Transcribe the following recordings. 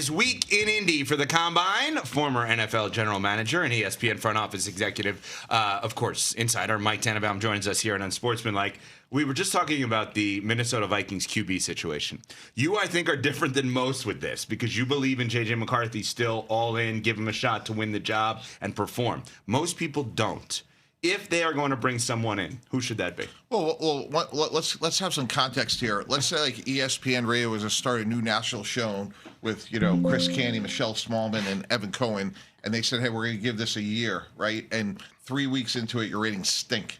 is week in Indy for the Combine. Former NFL general manager and ESPN front office executive, of course, insider Mike Tannenbaum joins us here on Unsportsmanlike. We were just talking about the Minnesota Vikings QB situation. You, I think, are different than most with this because you believe in J.J. McCarthy still all in, give him a shot to win the job and perform. Most people don't. If they are going to bring someone in, who should that be? Well, let's have some context here. Let's say like ESPN Radio was to start a new national show with Chris Canty, Michelle Smallman, and Evan Cohen, and they said, hey, we're going to give this a year, right? And 3 weeks into it, your ratings stink,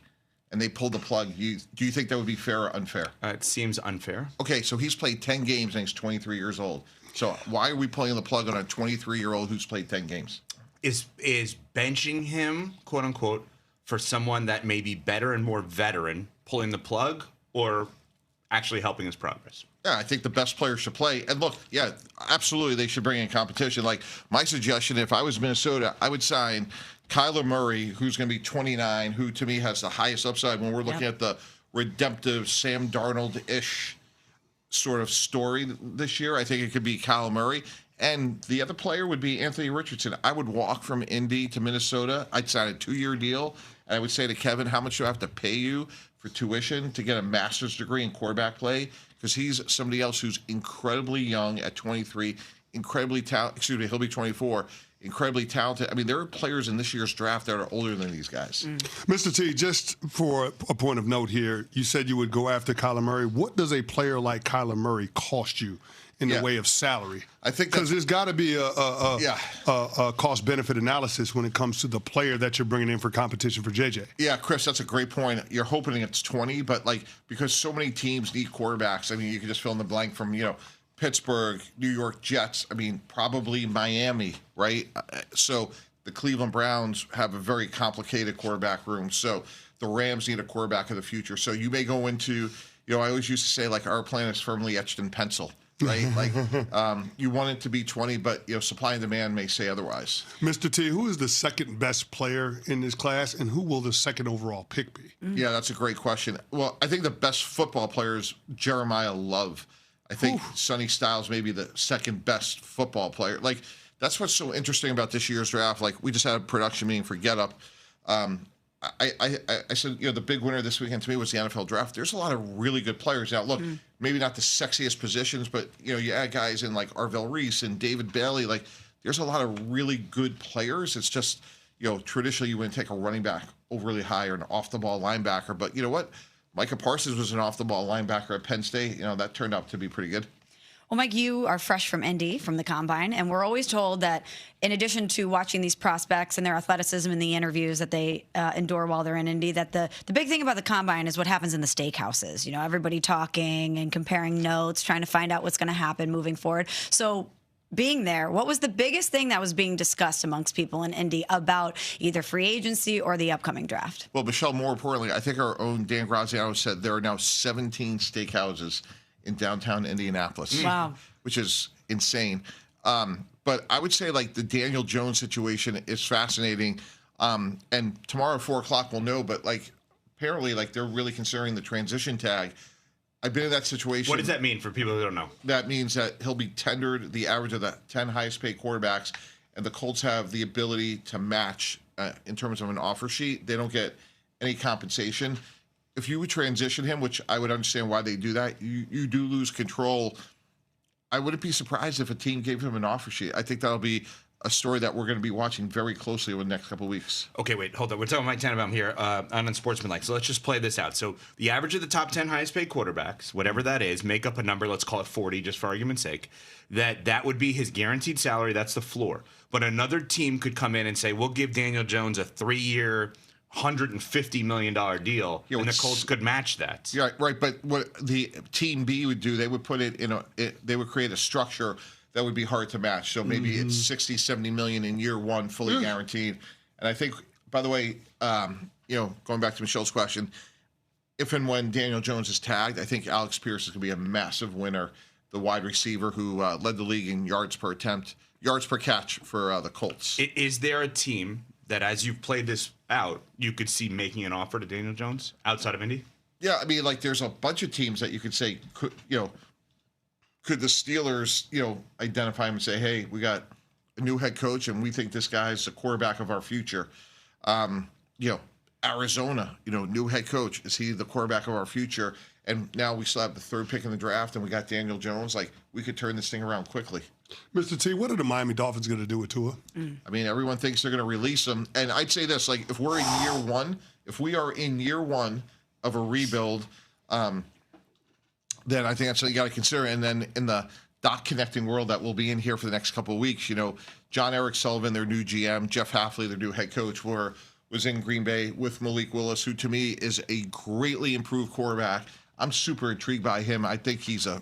and they pulled the plug. Do you think that would be fair or unfair? It seems unfair. Okay, so he's played 10 games and he's 23 years old. So why are we pulling the plug on a 23-year-old who's played 10 games? Is benching him, quote unquote, for someone that may be better and more veteran, pulling the plug, or actually helping his progress? Yeah, I think the best players should play. And look, yeah, absolutely, they should bring in competition. Like, my suggestion, if I was Minnesota, I would sign Kyler Muray, who's going to be 29, who to me has the highest upside when we're looking at the redemptive Sam Darnold-ish sort of story this year. I think it could be Kyler Muray. And the other player would be Anthony Richardson. I would walk from Indy to Minnesota. I'd sign a 2-year deal. And I would say to Kevin, how much do I have to pay you for tuition to get a master's degree in quarterback play? Because he's somebody else who's incredibly young at 23, incredibly talented. Excuse me, he'll be 24. Incredibly talented. I mean, there are players in this year's draft that are older than these guys. Mr. T, just for a point of note here, you said you would go after Kyler Murray. What does a player like Kyler Murray cost you in the way of salary? I think because there's got to be a cost-benefit analysis when it comes to the player that you're bringing in for competition for JJ. Yeah, Chris, that's a great point. You're hoping it's 20, but because so many teams need quarterbacks, I mean, you can just fill in the blank from Pittsburgh, New York Jets. I mean, probably Miami, right? So the Cleveland Browns have a very complicated quarterback room. So the Rams need a quarterback of the future. So you may go into, I always used to say, our plan is firmly etched in pencil. Right, you want it to be 20, but supply and demand may say otherwise. Mr. T, who is the second best player in this class, and who will the second overall pick be? Yeah, that's a great question. Well, I think the best football player is Jeremiah Love. I think Sonny Styles may be the second best football player. That's what's so interesting about this year's draft. We just had a production meeting for Get Up. I said, the big winner this weekend to me was the NFL draft. There's a lot of really good players. Now, look, maybe not the sexiest positions, but, you add guys in like Arvell Reese and David Bailey. There's a lot of really good players. It's just, traditionally you wouldn't take a running back overly high or an off-the-ball linebacker. But you know what? Micah Parsons was an off-the-ball linebacker at Penn State. That turned out to be pretty good. Well, Mike, you are fresh from Indy, from the Combine, and we're always told that in addition to watching these prospects and their athleticism in the interviews that they endure while they're in Indy, that the big thing about the Combine is what happens in the steakhouses. Everybody talking and comparing notes, trying to find out what's going to happen moving forward. So being there, what was the biggest thing that was being discussed amongst people in Indy about either free agency or the upcoming draft? Well, Michelle, more importantly, I think our own Dan Graziano said there are now 17 steakhouses in downtown Indianapolis. Wow. Which is insane. But I would say the Daniel Jones situation is fascinating. And tomorrow at 4 o'clock we'll know, but apparently they're really considering the transition tag. I've been in that situation. What does that mean for people who don't know? That means that he'll be tendered the average of the 10 highest paid quarterbacks, and the Colts have the ability to match in terms of an offer sheet. They don't get any compensation. If you would transition him, which I would understand why they do that, you do lose control. I wouldn't be surprised if a team gave him an offer sheet. I think that'll be a story that we're going to be watching very closely over the next couple of weeks. Okay, wait, hold on. We're talking Mike Tannenbaum here on Unsportsmanlike. So let's just play this out. So the average of the top 10 highest paid quarterbacks, whatever that is, make up a number, let's call it 40 just for argument's sake, that would be his guaranteed salary. That's the floor. But another team could come in and say, we'll give Daniel Jones a 3-year, $150 million deal, and the Colts could match that. Yeah, right. But what the team B would do, they would put it in they would create a structure that would be hard to match. So maybe it's 60, 70 million in year one, fully guaranteed. And I think, by the way, going back to Michelle's question, if and when Daniel Jones is tagged, I think Alex Pierce is going to be a massive winner, the wide receiver who led the league in yards per catch for the Colts. Is there a team that, as you've played this out, you could see making an offer to Daniel Jones outside of Indy? Yeah, I mean, there's a bunch of teams that you could say could the Steelers, identify him and say, hey, we got a new head coach and we think this guy's the quarterback of our future? Arizona, new head coach. Is he the quarterback of our future? And now we still have the 3rd pick in the draft and we got Daniel Jones. Like, we could turn this thing around quickly. Mr. T, what are the Miami Dolphins going to do with Tua? I mean, everyone thinks they're going to release him. And I'd say this, like, if we are in year one of a rebuild, then I think that's what you got to consider. And then in the dot connecting world that we'll be in here for the next couple of weeks, John Eric Sullivan, their new GM, Jeff Hafley, their new head coach, was in Green Bay with Malik Willis, who to me is a greatly improved quarterback. I'm super intrigued by him. I think he's I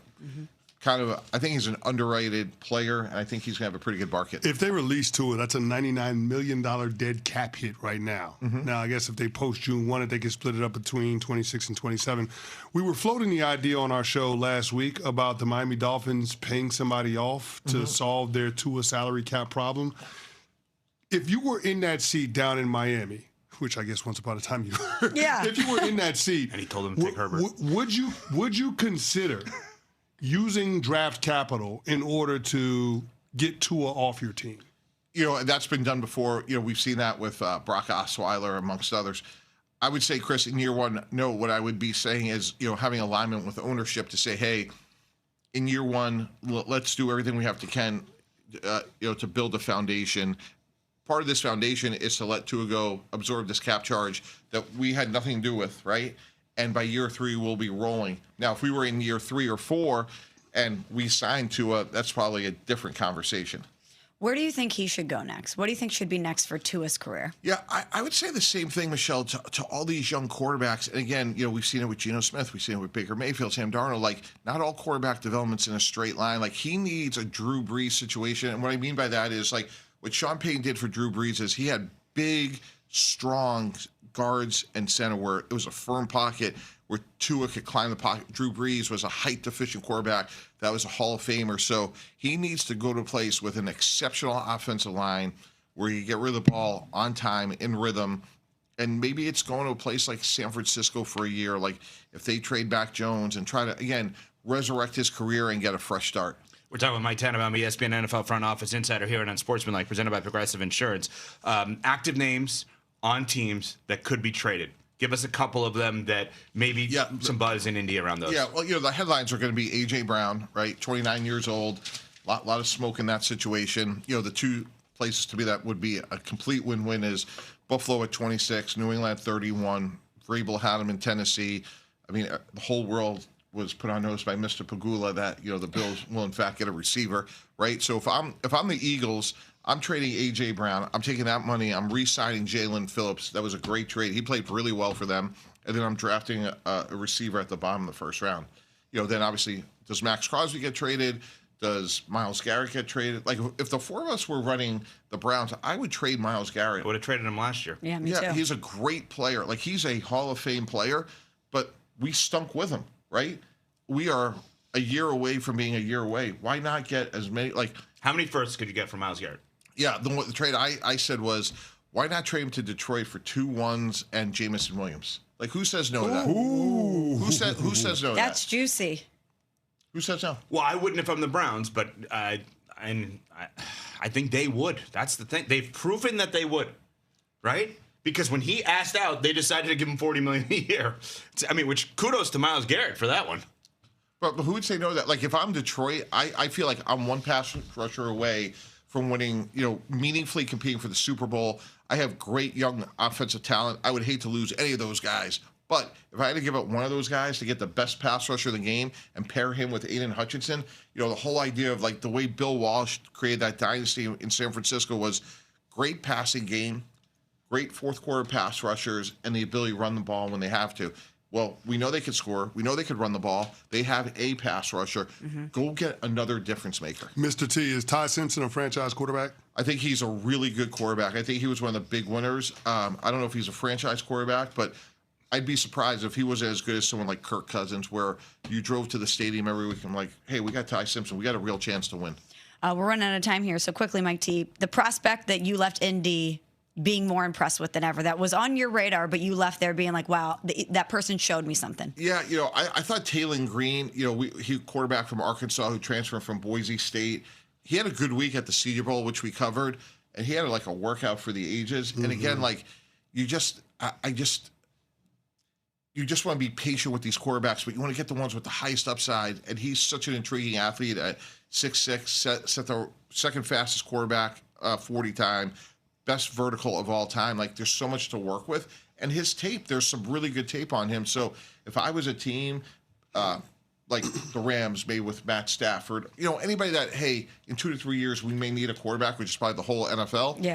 think he's an underrated player, and I think he's going to have a pretty good market. If they release Tua, that's a $99 million dead cap hit right now. Now, I guess if they post June 1, they can split it up between 26 and 27. We were floating the idea on our show last week about the Miami Dolphins paying somebody off to solve their Tua salary cap problem. If you were in that seat down in Miami, which I guess once upon a time you were. Yeah. If you were in that seat. And he told him to take Herbert. Would you consider using draft capital in order to get Tua off your team? That's been done before. We've seen that with Brock Osweiler, amongst others. I would say, Chris, in year one, no, what I would be saying is, having alignment with ownership to say, hey, in year one, let's do everything we have to build a foundation. Part of this foundation is to let Tua go absorb this cap charge that we had nothing to do with, right? And by year 3, we'll be rolling. Now, if we were in year 3 or 4 and we signed Tua, that's probably a different conversation. Where do you think he should go next? What do you think should be next for Tua's career? Yeah, I would say the same thing, Michelle, to all these young quarterbacks. And again, we've seen it with Geno Smith. We've seen it with Baker Mayfield, Sam Darnold. Like, not all quarterback development's in a straight line. Like, he needs a Drew Brees situation. And what I mean by that is, like, what Sean Payton did for Drew Brees is he had big, strong guards and center where it was a firm pocket where Tua could climb the pocket. Drew Brees was a height-deficient quarterback that was a Hall of Famer. So he needs to go to a place with an exceptional offensive line where you get rid of the ball on time, in rhythm. And maybe it's going to a place like San Francisco for a year, like if they trade back Jones and try to, again, resurrect his career and get a fresh start. We're talking with Mike Tannenbaum, ESPN NFL front office insider here on Sportsmanlike, presented by Progressive Insurance. Active names on teams that could be traded. Give us a couple of them that maybe some buzz in Indy around those. Yeah, well, the headlines are going to be A.J. Brown, right? 29 years old, lot of smoke in that situation. The 2 places to be that would be a complete win-win is Buffalo at 26, New England at 31. Vrabel had him in Tennessee. I mean, the whole world was put on notice by Mr. Pagula that the Bills will in fact get a receiver, right? So if I'm the Eagles, I'm trading A.J. Brown. I'm taking that money. I'm re-signing Jalen Phillips. That was a great trade. He played really well for them. And then I'm drafting a receiver at the bottom of the first round. Then obviously, does Max Crosby get traded? Does Myles Garrett get traded? Like, if the 4 of us were running the Browns, I would trade Myles Garrett. I would have traded him last year. Yeah, me too. He's a great player. Like, he's a Hall of Fame player, but we stunk with him. Right? We are a year away from being a year away. Why not get as many? Like, how many firsts could you get from Myles Garrett? Yeah, the trade I said was, why not trade him to Detroit for 2 1s and Jamison Williams? Like, who says no to that? Who says no to that? That's juicy. Who says no? Well, I wouldn't if I'm the Browns, but I think they would. That's the thing. They've proven that they would, right? Because when he asked out, they decided to give him $40 million a year. Which kudos to Myles Garrett for that one. But who would say no to that? Like, if I'm Detroit, I feel like I'm one pass rusher away from winning, meaningfully competing for the Super Bowl. I have great young offensive talent. I would hate to lose any of those guys. But if I had to give up one of those guys to get the best pass rusher in the game and pair him with Aiden Hutchinson, the whole idea of like the way Bill Walsh created that dynasty in San Francisco was great passing game, great fourth quarter pass rushers, and the ability to run the ball when they have to. Well, we know they could score. We know they could run the ball. They have a pass rusher. Go get another difference maker. Mr. T, is Ty Simpson a franchise quarterback? I think he's a really good quarterback. I think he was one of the big winners. I don't know if he's a franchise quarterback, but I'd be surprised if he was as good as someone like Kirk Cousins, where you drove to the stadium every week and I'm like, hey, we got Ty Simpson. We got a real chance to win. We're running out of time here. So quickly, Mike T, the prospect that you left Indy being more impressed with than ever? That was on your radar, but you left there being like, wow, that person showed me something. Yeah, I thought Taylon Green, he quarterback from Arkansas who transferred from Boise State. He had a good week at the Senior Bowl, which we covered, and he had like a workout for the ages. And again, like you just want to be patient with these quarterbacks, but you want to get the ones with the highest upside. And he's such an intriguing athlete at 6'6", set the second fastest quarterback 40 time, best vertical of all time. Like there's so much to work with. And his tape, there's some really good tape on him. So if I was a team like the Rams, maybe with Matt Stafford, anybody that, hey, in 2 to 3 years we may need a quarterback, which is probably the whole NFL. Yeah.